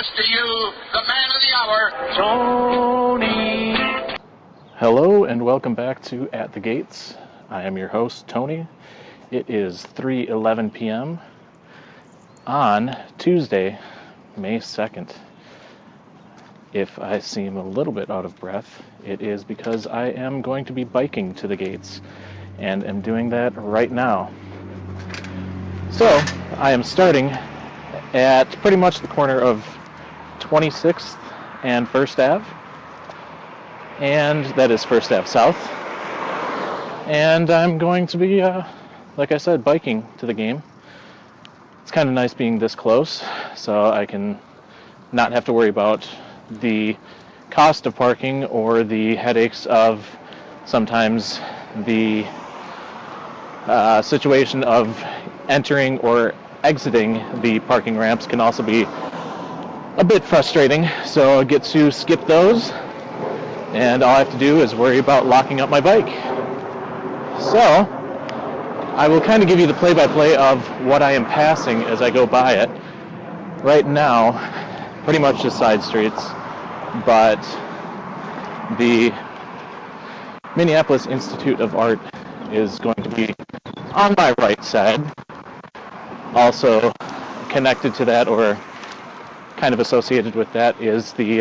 introduce to you the man of the hour, Tony. Hello and welcome back to At the Gates. I am your host, Tony. It is 3:11 p.m. on Tuesday, May 2nd. If I seem a little bit out of breath, it is because I am going to be biking to the gates, and am doing that right now. So, I am starting at pretty much the corner of 26th and 1st Ave, and that is 1st Ave South. And I'm going to be, like I said, biking to the game. It's kind of nice being this close, so I can not have to worry about the cost of parking or the headaches of sometimes the situation of entering or exiting the parking ramps can also be a bit frustrating, so I get to skip those, and all I have to do is worry about locking up my bike. So, I will kind of give you the play-by-play of what I am passing as I go by it. Right now, pretty much just side streets, but the Minneapolis Institute of Art is going to be on my right side. Also connected to that, or kind of associated with that, is the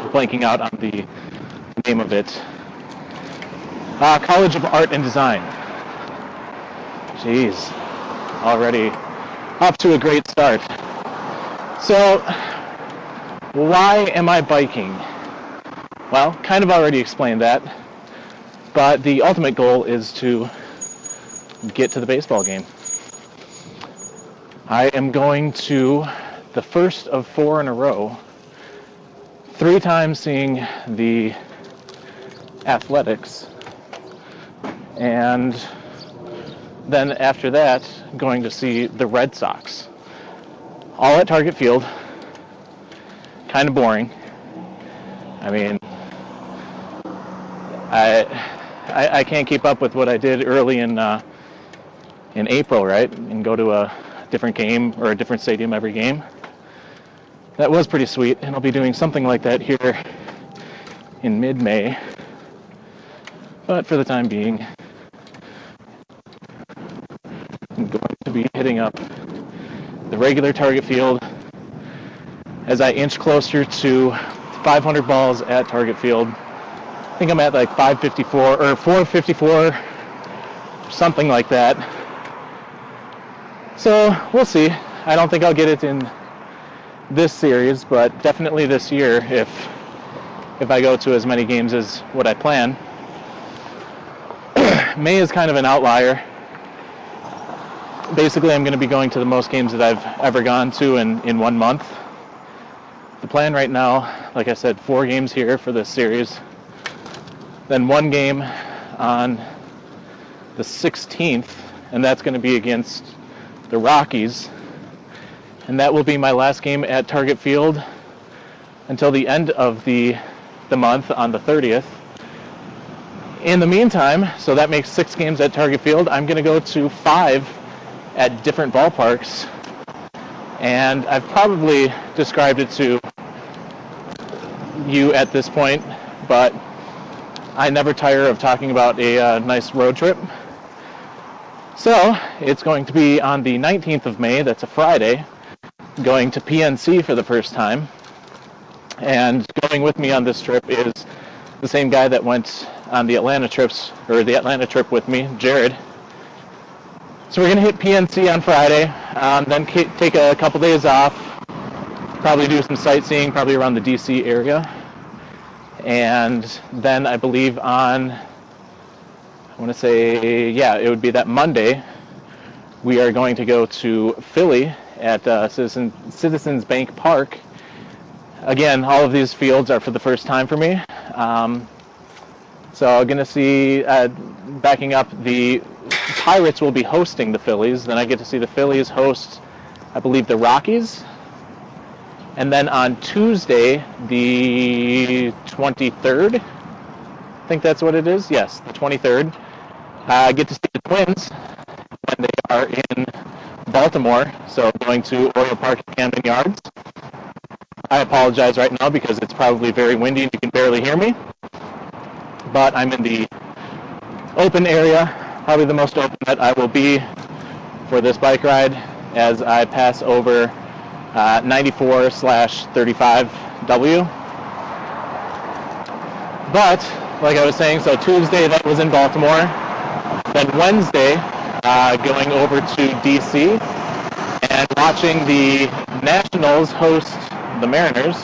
blanking out on the name of it, College of Art and Design. Jeez, already off to a great start. So, why am I biking? Well, kind of already explained that, but the ultimate goal is to get to the baseball game. I am going to the first of 4 in a row, 3 times seeing the Athletics, and then after that going to see the Red Sox, all at Target Field. Kind of boring. I mean, I can't keep up with what I did early in April, right? And go to a different game or a different stadium every game. That was pretty sweet, and I'll be doing something like that here in mid-May. But for the time being, I'm going to be hitting up the regular Target Field as I inch closer to 500 balls at Target Field. I think I'm at like 554 or 454, something like that. So we'll see. I don't think I'll get it in this series, but definitely this year if I go to as many games as what I plan. May is kind of an outlier. Basically, I'm going to be going to the most games that I've ever gone to in 1 month. The plan right now, like I said, 4 games here for this series. Then 1 game on the 16th, and that's going to be against the Rockies. And that will be my last game at Target Field until the end of the month on the 30th. In the meantime, so that makes 6 games at Target Field, I'm going to go to 5 at different ballparks. And I've probably described it to you at this point, but I never tire of talking about a nice road trip. So, it's going to be on the 19th of May, that's a Friday, going to PNC for the first time. And going with me on this trip is the same guy that went on the Atlanta trip with me, Jared. So we're going to hit PNC on Friday, then take a couple days off, probably do some sightseeing, probably around the DC area. And then I believe on, I want to say, yeah, it would be that Monday, we are going to go to Philly at Citizens Bank Park. Again, all of these fields are for the first time for me. So I'm going to see, backing up, the Pirates will be hosting the Phillies. Then I get to see the Phillies host, I believe, the Rockies. And then on Tuesday, the 23rd, I think that's what it is. Yes, the 23rd. I get to see the Twins when they are in Baltimore, so going to Oriole Park and Camden Yards. I apologize right now because it's probably very windy and you can barely hear me, but I'm in the open area, probably the most open that I will be for this bike ride as I pass over 94/35W. But, like I was saying, so Tuesday that was in Baltimore, then Wednesday going over to DC and watching the Nationals host the Mariners,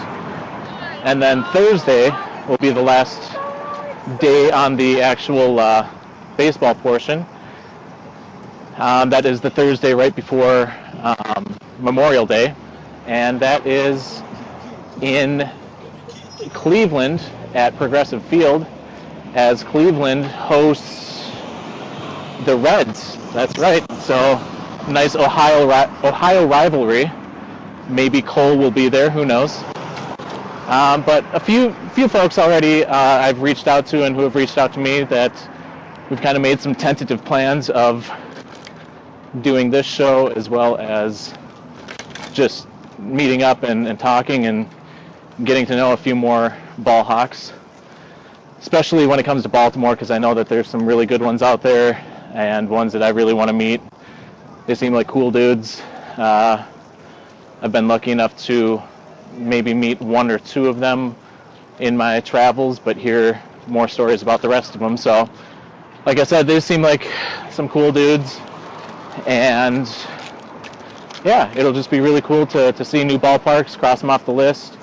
and then Thursday will be the last day on the actual baseball portion. That is the Thursday right before Memorial Day, and that is in Cleveland at Progressive Field as Cleveland hosts the Reds. That's right. So nice Ohio rivalry. Maybe Cole will be there. Who knows? But a few folks already I've reached out to and who have reached out to me that we've kind of made some tentative plans of doing this show as well as just meeting up and talking and getting to know a few more ball hawks, especially when it comes to Baltimore, because I know that there's some really good ones out there and ones that I really want to meet. They seem like cool dudes. I've been lucky enough to maybe meet one or two of them in my travels, but hear more stories about the rest of them. So, like I said, they seem like some cool dudes, and yeah, it'll just be really cool to see new ballparks, cross them off the list,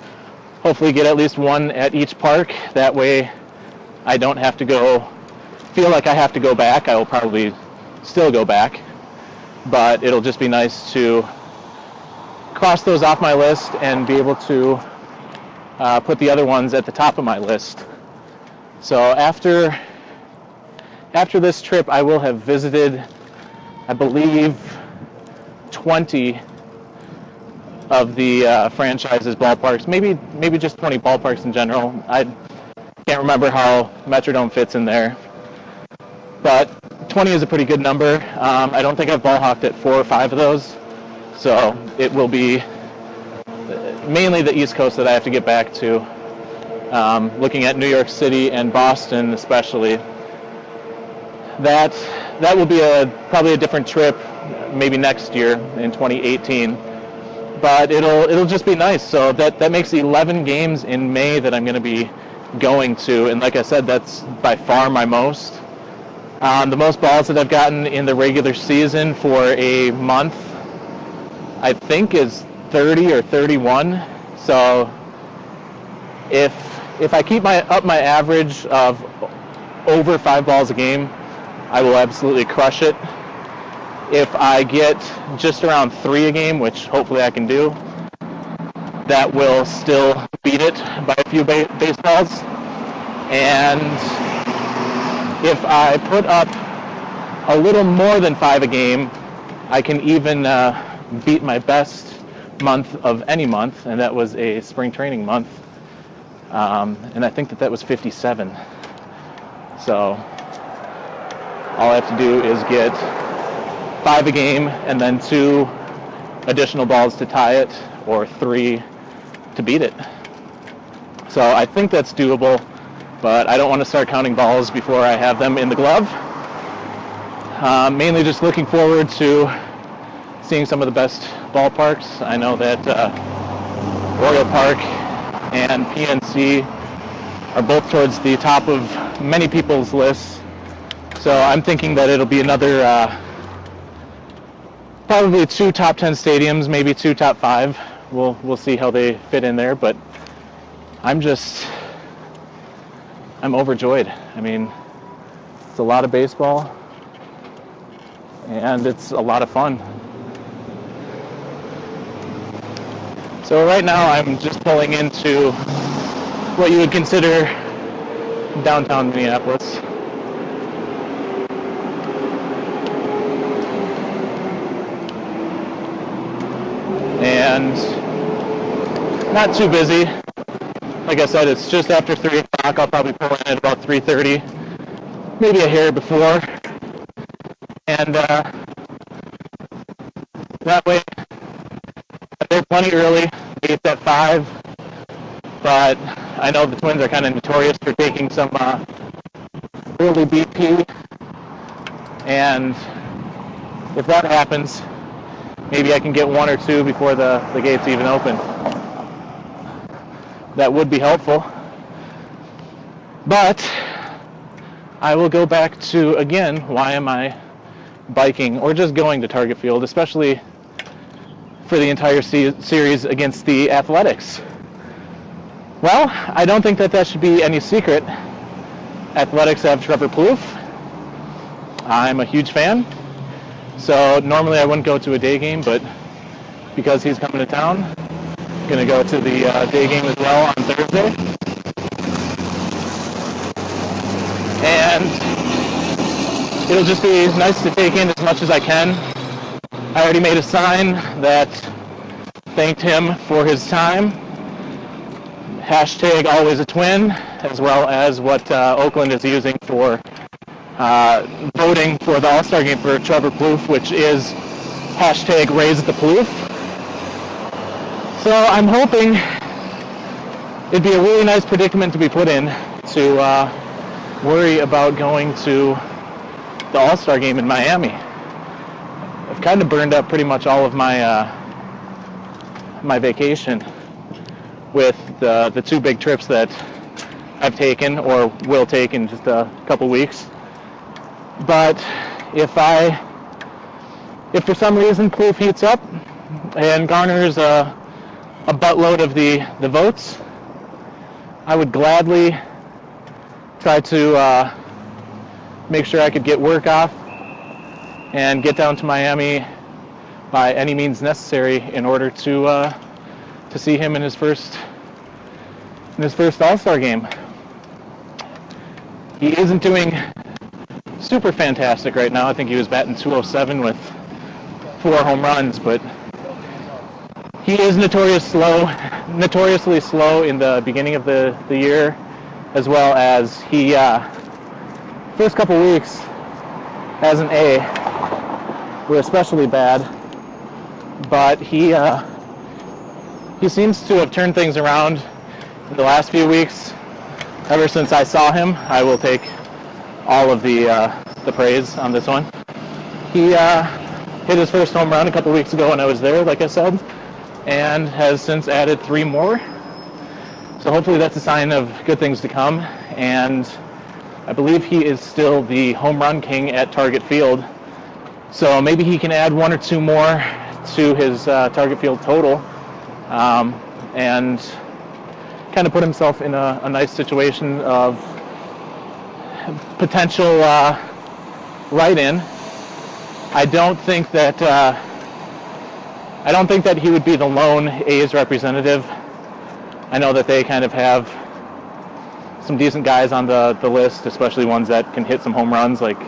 hopefully get at least one at each park. That way I don't have to feel like I have to go back. I will probably still go back, but it'll just be nice to cross those off my list and be able to put the other ones at the top of my list. So after this trip, I will have visited, I believe, 20 of the franchise's ballparks, maybe just 20 ballparks in general. I can't remember how Metrodome fits in there, but 20 is a pretty good number. I don't think I've ball hawked at 4 or 5 of those, so it will be mainly the East Coast that I have to get back to. Looking at New York City and Boston especially, that will be probably a different trip, maybe next year in 2018. But it'll just be nice. So that makes 11 games in May that I'm going to be going to, and like I said, that's by far my most. The most balls that I've gotten in the regular season for a month, I think, is 30 or 31. So if I keep up my average of over 5 balls a game, I will absolutely crush it. If I get just around 3 a game, which hopefully I can do, that will still beat it by a few baseballs. And if I put up a little more than 5 a game, I can even beat my best month of any month, and that was a spring training month. And I think that was 57. So all I have to do is get 5 a game and then 2 additional balls to tie it, or 3 to beat it. So I think that's doable, but I don't want to start counting balls before I have them in the glove. Mainly just looking forward to seeing some of the best ballparks. I know that Oriole Park and PNC are both towards the top of many people's lists. So I'm thinking that it'll be another probably 2 top 10 stadiums, maybe 2 top 5. We'll see how they fit in there, but I'm overjoyed. I mean, it's a lot of baseball, and it's a lot of fun. So right now I'm just pulling into what you would consider downtown Minneapolis. And not too busy. Like I said, it's just after 3 o'clock. I'll probably pull in at about 3:30, maybe a hair before. And That way, they're plenty early. It's at 5, but I know the Twins are kind of notorious for taking some early BP, and if that happens, maybe I can get 1 or 2 before the gates even open. That would be helpful. But I will go back to, again, why am I biking or just going to Target Field, especially for the entire series against the Athletics? Well, I don't think that should be any secret. Athletics have Trevor Plouffe. I'm a huge fan. So normally I wouldn't go to a day game, but because he's coming to town, I'm going to go to the day game as well on Thursday. And it'll just be nice to take in as much as I can. I already made a sign that thanked him for his time. Hashtag always a twin, as well as what Oakland is using for voting for the All-Star game for Trevor Plouffe, which is hashtag raise the Plouffe. So I'm hoping it'd be a really nice predicament to be put in to worry about going to the All-Star game in Miami. I've kind of burned up pretty much all of my my vacation with the 2 big trips that I've taken or will take in just a couple weeks. But if for some reason Plouffe heats up and garners a buttload of the votes, I would gladly try to make sure I could get work off and get down to Miami by any means necessary in order to see him in his first All-Star game. He isn't doing super fantastic right now. I think he was batting .207 with 4 home runs, but he is notoriously slow in the beginning of the year, as well as he first couple weeks as an A were especially bad, but he seems to have turned things around in the last few weeks. Ever since I saw him, I will take all of the praise on this one. He hit his first home run a couple weeks ago when I was there, like I said, and has since added 3 more. So hopefully that's a sign of good things to come. And I believe he is still the home run king at Target Field. So maybe he can add 1 or 2 more to his Target Field total, and kind of put himself in a nice situation of potential write-in. I don't think that he would be the lone A's representative. I know that they kind of have some decent guys on the list, especially ones that can hit some home runs, like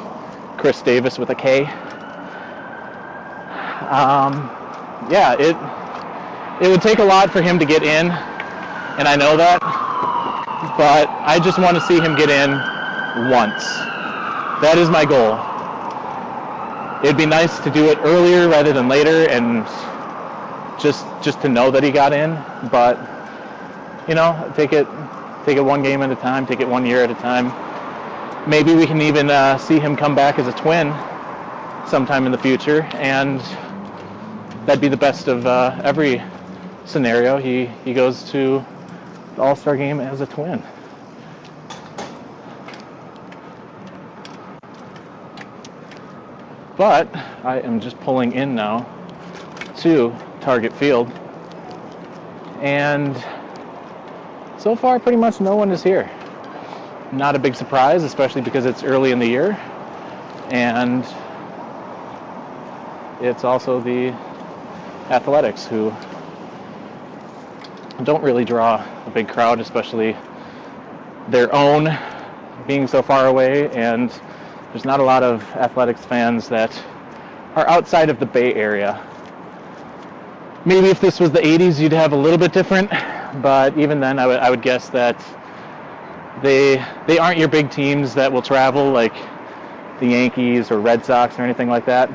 Chris Davis with a K. Yeah, it would take a lot for him to get in, and I know that, but I just want to see him get in once. That is my goal. It'd be nice to do it earlier rather than later, and just to know that he got in. But take it 1 game at a time, take it 1 year at a time. Maybe we can even see him come back as a Twin sometime in the future, and that'd be the best of every scenario. He goes to the All-Star game as a Twin. But I am just pulling in now to Target Field, and so far pretty much no one is here. Not a big surprise, especially because it's early in the year, and it's also the Athletics, who don't really draw a big crowd, especially their own being so far away, and there's not a lot of Athletics fans that are outside of the Bay Area. Maybe if this was the 80s, you'd have a little bit different, but even then I would guess that they aren't your big teams that will travel, like the Yankees or Red Sox or anything like that.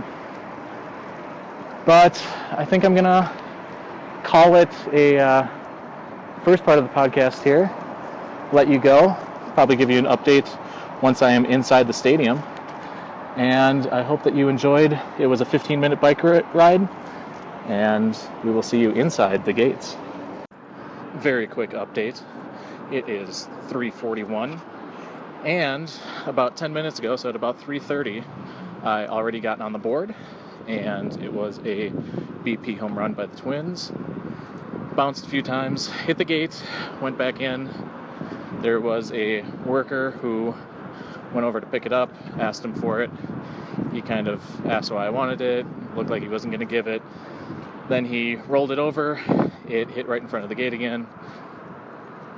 But I think I'm going to call it a first part of the podcast here. Let you go. Probably give you an update once I am inside the stadium. And I hope that you enjoyed. It was a 15-minute bike ride. And we will see you inside the gates. Very quick update. It is 3:41. And about 10 minutes ago, so at about 3:30, I already got on the board, and it was a BP home run by the Twins. Bounced a few times, hit the gate, went back in. There was a worker who went over to pick it up, asked him for it. He kind of asked why I wanted it, looked like he wasn't going to give it. Then he rolled it over, it hit right in front of the gate again,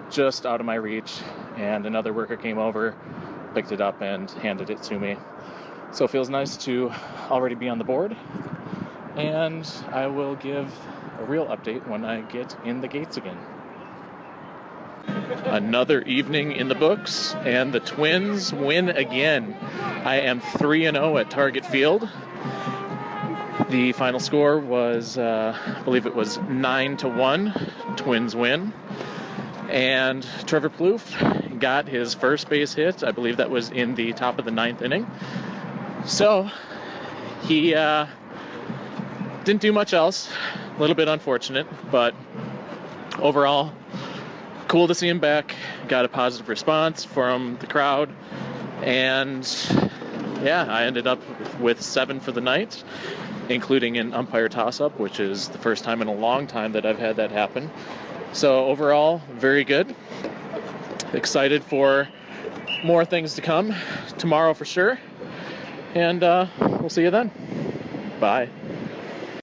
just out of my reach, and another worker came over, picked it up, and handed it to me. So it feels nice to already be on the board, and I will give a real update when I get in the gates again. Another evening in the books, and the Twins win again. I am 3-0 at Target Field. The final score was, I believe it was 9-1, Twins win. And Trevor Plouffe got his first base hit. I believe that was in the top of the 9th inning. So he didn't do much else. A little bit unfortunate, but overall, cool to see him back. Got a positive response from the crowd. And yeah, I ended up with 7 for the night, including an umpire toss-up, which is the first time in a long time that I've had that happen. So overall, very good. Excited for more things to come tomorrow for sure. And we'll see you then. Bye.